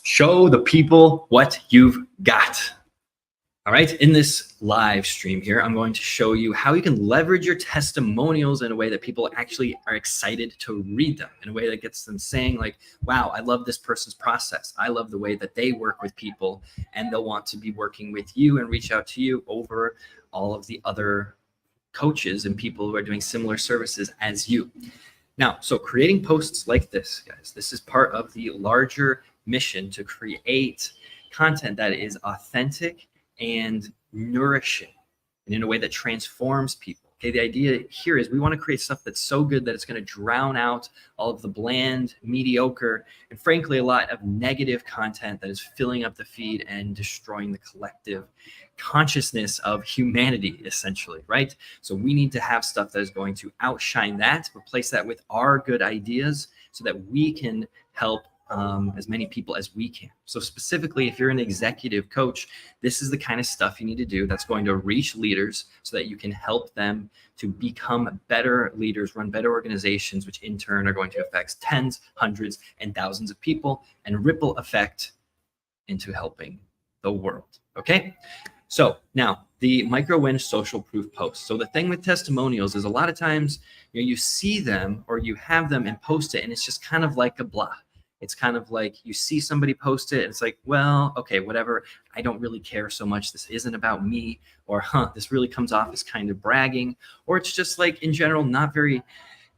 Show the people what you've got. All right, in this live stream here, I'm going to show you how you can leverage your testimonials in a way that people actually are excited to read them, in a way that gets them saying like, wow, I love this person's process. I love the way that they work with people, and they'll want to be working with you and reach out to you over all of the other coaches and people who are doing similar services as you. Now, so creating posts like this, guys, this is part of the larger mission to create content that is authentic and nourishing and in a way that transforms people. Okay, the idea here is we want to create stuff that's so good that it's going to drown out all of the bland, mediocre, and frankly, a lot of negative content that is filling up the feed and destroying the collective consciousness of humanity, essentially, right? So we need to have stuff that is going to outshine that, replace that with our good ideas so that we can help as many people as we can. So specifically, if you're an executive coach, this is the kind of stuff you need to do that's going to reach leaders so that you can help them to become better leaders, run better organizations, which in turn are going to affect tens, hundreds, and thousands of people and ripple effect into helping the world. Okay. So now the micro win social proof posts. So the thing with testimonials is a lot of times you see them or you have them and post it, and it's just kind of like a blah. It's kind of like you see somebody post it and it's like, well, okay, whatever. I don't really care so much. This isn't about me, or this really comes off as kind of bragging, or it's just like in general, not very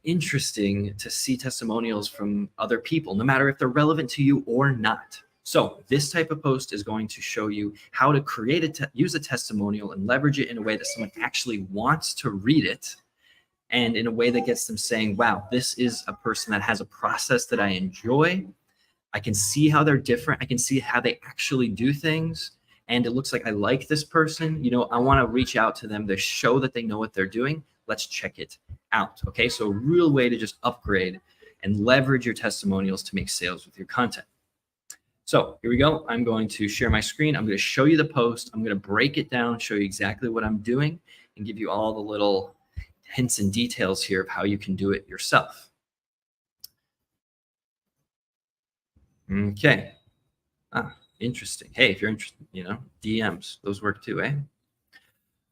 interesting to see testimonials from other people, no matter if they're relevant to you or not. So this type of post is going to show you how to use a testimonial and leverage it in a way that someone actually wants to read it, and in a way that gets them saying, wow, this is a person that has a process that I enjoy. I can see how they're different. I can see how they actually do things. And it looks like I like this person. I want to reach out to them to show that they know what they're doing. Let's check it out. Okay, so a real way to just upgrade and leverage your testimonials to make sales with your content. So here we go. I'm going to share my screen. I'm going to show you the post. I'm going to break it down, show you exactly what I'm doing, and give you all the little hints and details here of how you can do it yourself. Okay. Interesting. Hey, if you're interested, DMs, those work too, eh?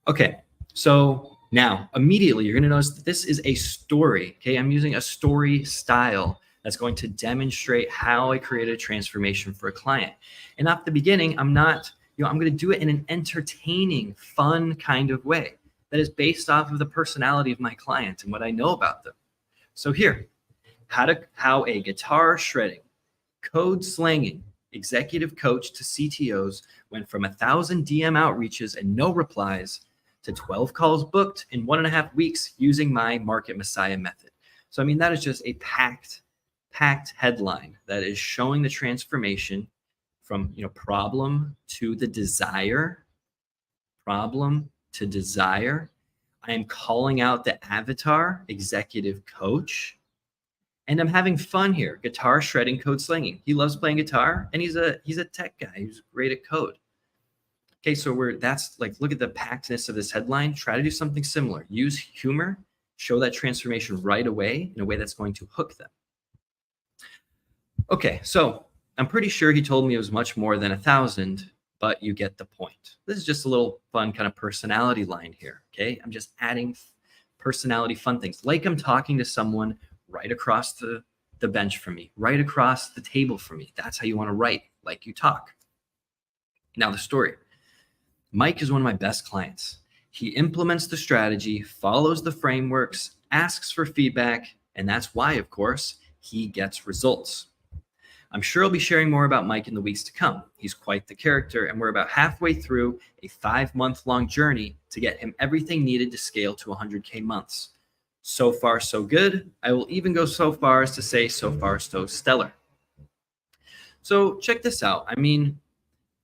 Okay. So now immediately you're going to notice that this is a story. Okay. I'm using a story style that's going to demonstrate how I created a transformation for a client. And at the beginning, I'm going to do it in an entertaining, fun kind of way that is based off of the personality of my client and what I know about them. So here, how a guitar shredding, code slanging executive coach to CTOs went from 1,000 DM outreaches and no replies to 12 calls booked in 1.5 weeks using my Market Messiah method. So, I mean, that is just a packed headline that is showing the transformation from, problem to the desire, problem to desire. I am calling out the avatar executive coach, and I'm having fun here. Guitar shredding, code slanging. He loves playing guitar, and he's a tech guy who's great at code. Okay, so that's like, look at the packedness of this headline. Try to do something similar. Use humor, show that transformation right away in a way that's going to hook them. Okay, so I'm pretty sure he told me it was much more than 1,000. But you get the point. This is just a little fun kind of personality line here, okay? I'm just adding personality fun things, like I'm talking to someone right across the bench from me, right across the table from me. That's how you want to write, like you talk. Now the story. Mike is one of my best clients. He implements the strategy, follows the frameworks, asks for feedback, and that's why, of course, he gets results. I'm sure I'll be sharing more about Mike in the weeks to come. He's quite the character, and we're about halfway through a 5-month-long journey to get him everything needed to scale to 100K months. So far, so good. I will even go so far as to say so far, so stellar. So check this out. I mean,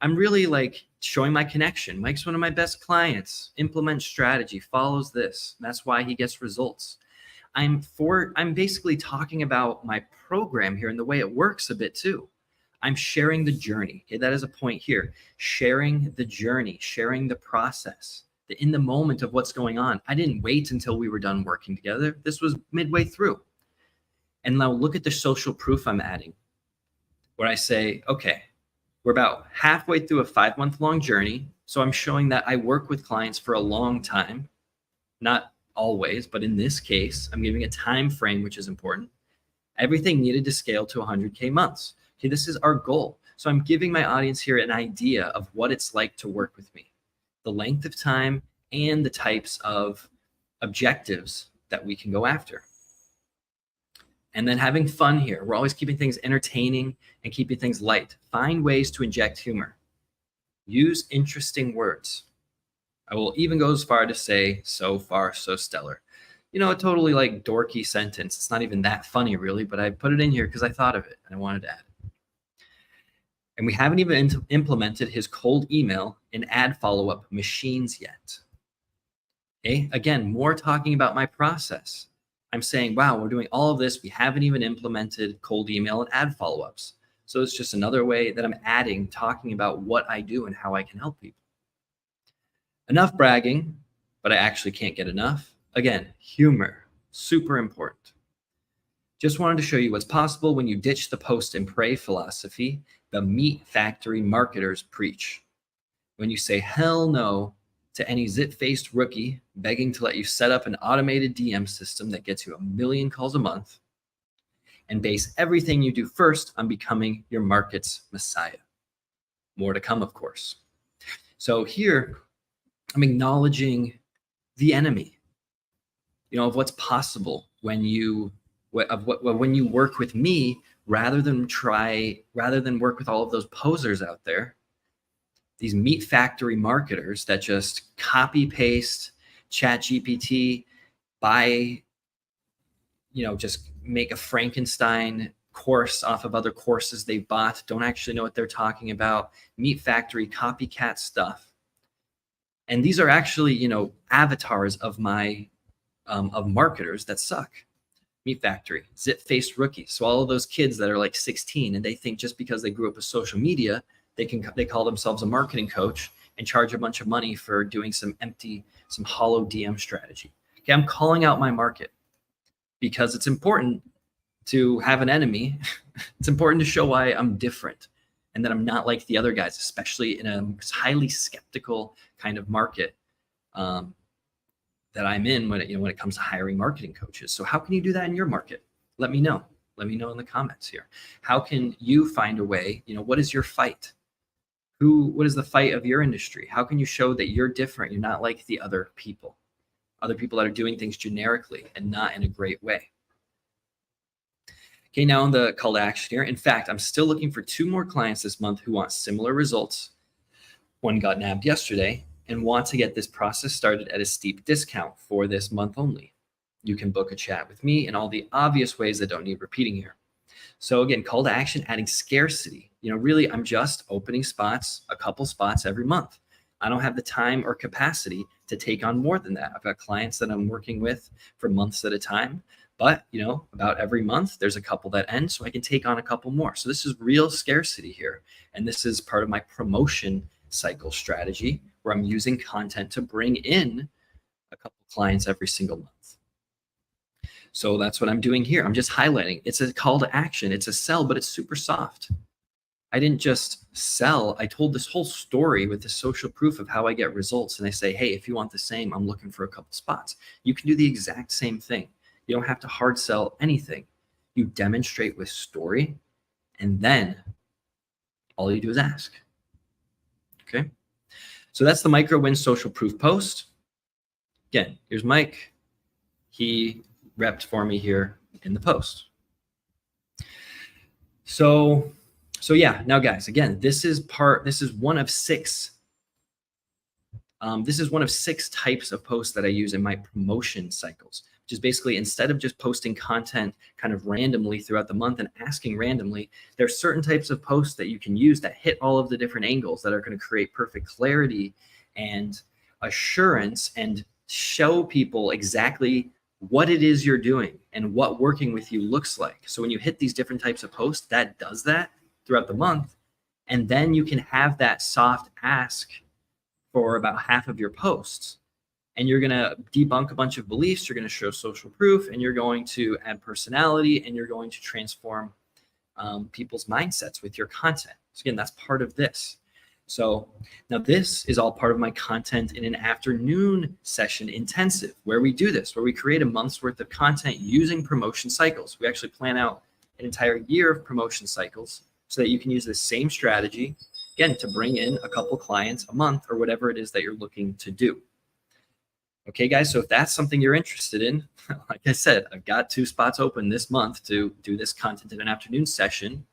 I'm really like showing my connection. Mike's one of my best clients, implements strategy, follows this. That's why he gets results. I'm basically talking about my program here and the way it works a bit too. I'm sharing the journey. Okay, that is a point here. Sharing the journey, sharing the process, in the moment of what's going on. I didn't wait until we were done working together. This was midway through. And now look at the social proof I'm adding. where I say, okay, we're about halfway through a 5-month-long journey. So I'm showing that I work with clients for a long time, not always, but in this case, I'm giving a time frame, which is important. Everything needed to scale to 100K months. Okay, this is our goal. So I'm giving my audience here an idea of what it's like to work with me, the length of time and the types of objectives that we can go after. And then having fun here. We're always keeping things entertaining and keeping things light. Find ways to inject humor. Use interesting words. I will even go as far to say, so far, so stellar. You know, a totally like dorky sentence. It's not even that funny really, but I put it in here because I thought of it and I wanted to add it. And we haven't even implemented his cold email and ad follow-up machines yet. Okay, again, more talking about my process. I'm saying, wow, we're doing all of this. We haven't even implemented cold email and ad follow-ups. So it's just another way that I'm adding, talking about what I do and how I can help people. Enough bragging, but I actually can't get enough. Again, humor, super important. Just wanted to show you what's possible when you ditch the post and pray philosophy the meat factory marketers preach. When you say hell no to any zit-faced rookie begging to let you set up an automated DM system that gets you 1 million calls a month and base everything you do first on becoming your market's messiah. More to come, of course. So here, I'm acknowledging the enemy, of what's possible when you when you work with me rather than work with all of those posers out there, these meat factory marketers that just copy paste chat GPT, just make a Frankenstein course off of other courses they bought, don't actually know what they're talking about, meat factory copycat stuff. And these are actually, avatars of my of marketers that suck. Meat factory, zit-faced rookies. So all of those kids that are like 16 and they think just because they grew up with social media, they call themselves a marketing coach and charge a bunch of money for doing some hollow DM strategy. Okay, I'm calling out my market because it's important to have an enemy. It's important to show why I'm different and that I'm not like the other guys, especially in a highly skeptical kind of market that I'm in when it comes to hiring marketing coaches. So how can you do that in your market? Let me know. Let me know in the comments here. How can you find a way? What is your fight? What is the fight of your industry? How can you show that you're different? You're not like the other people that are doing things generically and not in a great way. Okay, now on the call to action here. In fact, I'm still looking for 2 more clients this month who want similar results. One got nabbed yesterday and want to get this process started at a steep discount for this month only. You can book a chat with me in all the obvious ways that don't need repeating here. So again, call to action, adding scarcity. Really, I'm just opening spots, a couple spots every month. I don't have the time or capacity to take on more than that. I've got clients that I'm working with for months at a time, but about every month, there's a couple that end, so I can take on a couple more. So this is real scarcity here. And this is part of my promotion cycle strategy where I'm using content to bring in a couple clients every single month. So that's what I'm doing here. I'm just highlighting. It's a call to action. It's a sell, but it's super soft. I didn't just sell. I told this whole story with the social proof of how I get results. And I say, hey, if you want the same, I'm looking for a couple spots. You can do the exact same thing. You don't have to hard sell anything. You demonstrate with story, and then all you do is ask. Okay. So that's the micro win social proof post. Again, here's Mike. He repped for me here in the post. So yeah, now guys, again, this is one of 6. This is one of 6 types of posts that I use in my promotion cycles, which is basically instead of just posting content kind of randomly throughout the month and asking randomly, there are certain types of posts that you can use that hit all of the different angles that are going to create perfect clarity and assurance and show people exactly what it is you're doing and what working with you looks like. So when you hit these different types of posts, that does that throughout the month. And then you can have that soft ask for about half of your posts. And you're going to debunk a bunch of beliefs. You're going to show social proof, and you're going to add personality, and you're going to transform people's mindsets with your content. So again, that's part of this. So now this is all part of my content in an afternoon session intensive where we do this, where we create a month's worth of content using promotion cycles. We actually plan out an entire year of promotion cycles so that you can use the same strategy, again, to bring in a couple clients a month or whatever it is that you're looking to do. Okay, guys, so if that's something you're interested in, like I said, I've got 2 spots open this month to do this content in an afternoon session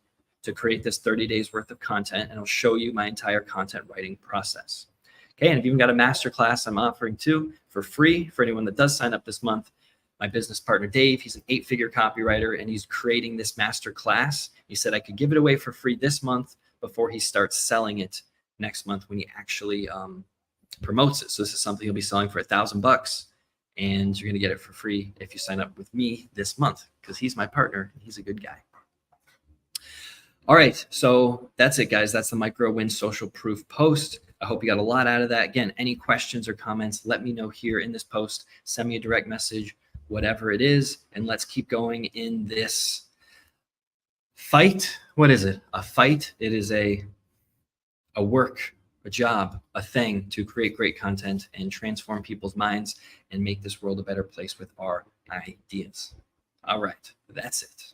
to create this 30 days worth of content, and I'll show you my entire content writing process. Okay, and I've even got a masterclass I'm offering too for free for anyone that does sign up this month. My business partner, Dave, he's an 8-figure copywriter, and he's creating this master class. He said I could give it away for free this month before he starts selling it next month when he actually promotes it. So this is something he'll be selling for $1,000, and you're going to get it for free if you sign up with me this month because he's my partner. He's a good guy. All right, so that's it, guys. That's the micro win social proof post. I hope you got a lot out of that. Again, any questions or comments, let me know here in this post. Send me a direct message, whatever it is, and let's keep going in this fight. What is it? A fight? It is a work, a job, a thing to create great content and transform people's minds and make this world a better place with our ideas. All right, that's it.